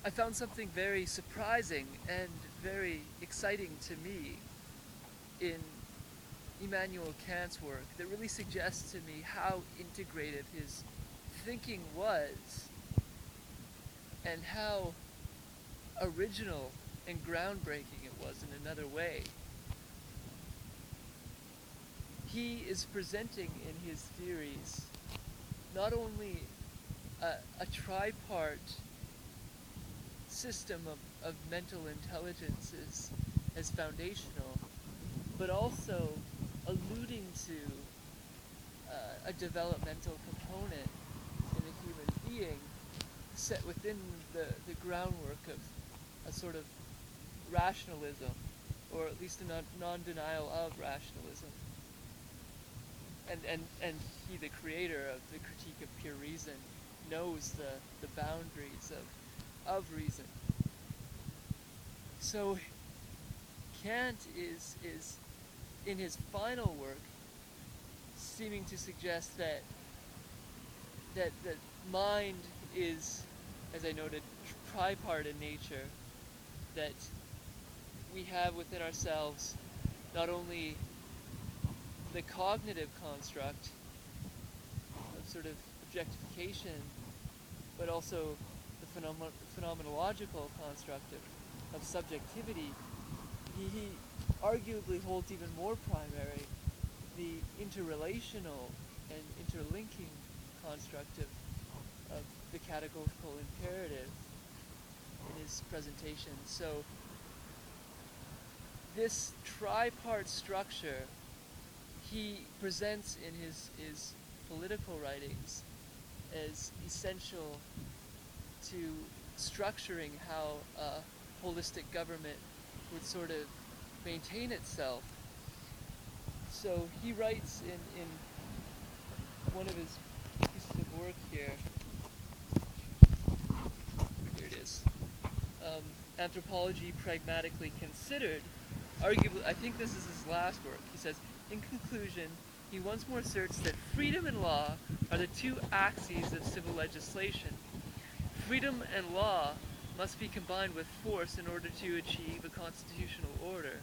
I found something very surprising and very exciting to me in Immanuel Kant's work that really suggests to me how integrative his thinking was and how original and groundbreaking it was in another way. He is presenting in his theories not only a tripart system of mental intelligence as foundational, but also alluding to a developmental component in a human being set within the groundwork of a sort of rationalism, or at least a non-denial of rationalism. And he, the creator of the critique of pure reason, knows the boundaries of reason. So Kant is in his final work seeming to suggest that mind is, as I noted, tripart in nature, that we have within ourselves not only the cognitive construct of sort of objectification, but also the phenomenological construct of subjectivity. He arguably holds even more primary the interrelational and interlinking construct of the categorical imperative in his presentation. So this tripart structure he presents in his political writings as essential to structuring how a holistic government would sort of maintain itself. So he writes in one of his pieces of work here it is, Anthropology Pragmatically Considered, arguably, I think this is his last work, he says, in conclusion, he once more asserts that freedom and law are the two axes of civil legislation. Freedom and law must be combined with force in order to achieve a constitutional order.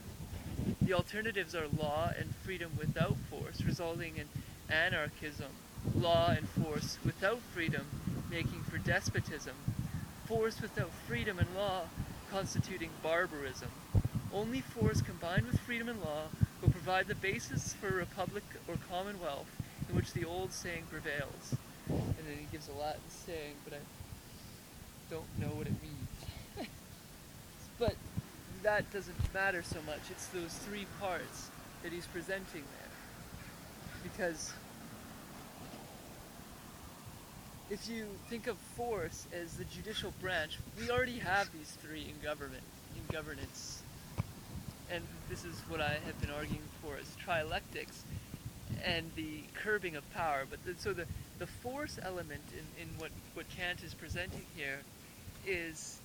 The alternatives are law and freedom without force, resulting in anarchism, law and force without freedom, making for despotism, force without freedom and law constituting barbarism. Only force combined with freedom and law will provide the basis for a republic or commonwealth in which the old saying prevails. And then he gives a Latin saying, but I don't know what it means. But that doesn't matter so much. It's those three parts that he's presenting there. Because if you think of force as the judicial branch, we already have these three in governance. And this is what I have been arguing for as trialectics and the curbing of power. But so the force element in what Kant is presenting here is,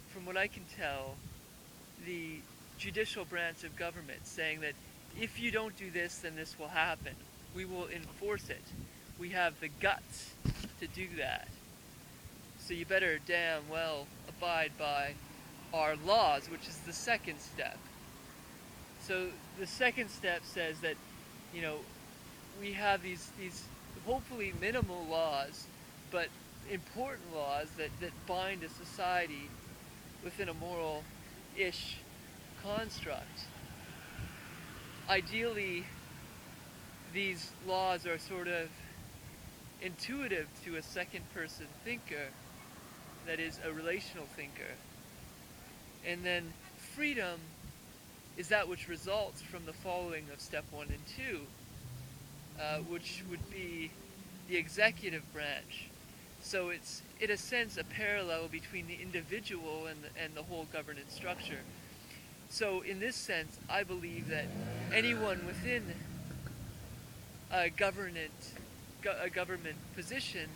from what I can tell, the judicial branch of government saying that if you don't do this, then this will happen. We will enforce it. We have the guts to do that. So you better damn well abide by our laws, which is the second step. So the second step says that, we have these hopefully minimal laws, but important laws that bind a society within a moral-ish construct. Ideally, these laws are sort of intuitive to a second-person thinker, that is, a relational thinker. And then freedom is that which results from the following of step 1 and 2, which would be the executive branch. So it's, in a sense, a parallel between the individual and the whole governance structure. So in this sense, I believe that anyone within a government position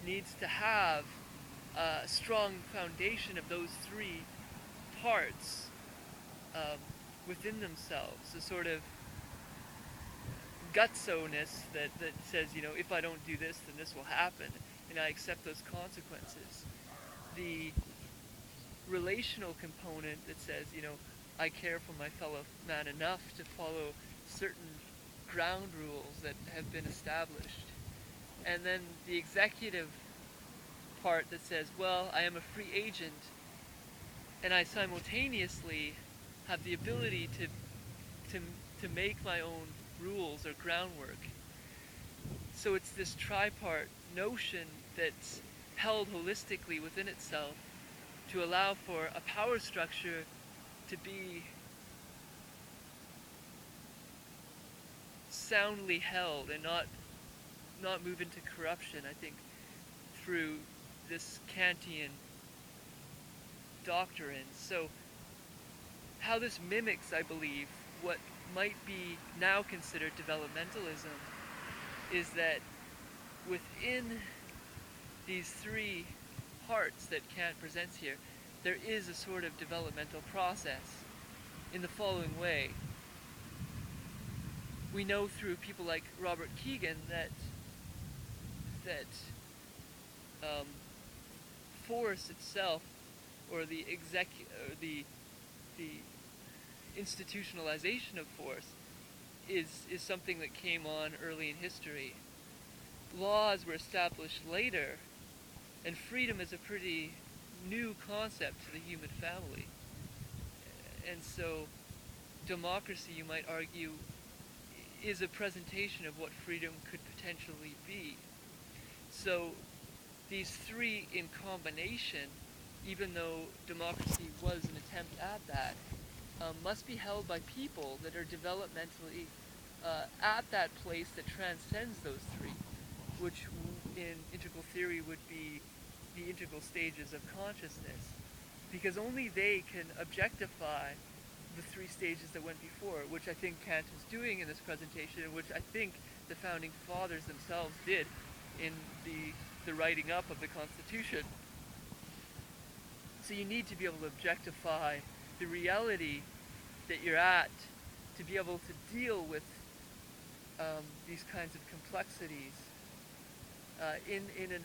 needs to have a strong foundation of those three parts within themselves, a sort of gutso-ness that says, if I don't do this, then this will happen, and I accept those consequences. The relational component that says, I care for my fellow man enough to follow certain ground rules that have been established. And then the executive part that says, well, I am a free agent and I simultaneously have the ability to, to make my own rules or groundwork. So it's this tripart notion that's held holistically within itself to allow for a power structure to be soundly held and not move into corruption, I think, through this Kantian doctrine. So how this mimics, I believe, what might be now considered developmentalism is that within these three parts that Kant presents here, there is a sort of developmental process in the following way. We know through people like Robert Keegan that um, force itself, or the the institutionalization of force, is something that came on early in history. Laws were established later, and freedom is a pretty new concept to the human family. And so democracy, you might argue, is a presentation of what freedom could potentially be. So these three in combination, even though democracy was an attempt at that, must be held by people that are developmentally at that place that transcends those three, which in integral theory would be the integral stages of consciousness, because only they can objectify the three stages that went before, which I think Kant is doing in this presentation, and which I think the founding fathers themselves did in the writing up of the Constitution. So you need to be able to objectify the reality that you're at to be able to deal with these kinds of complexities in an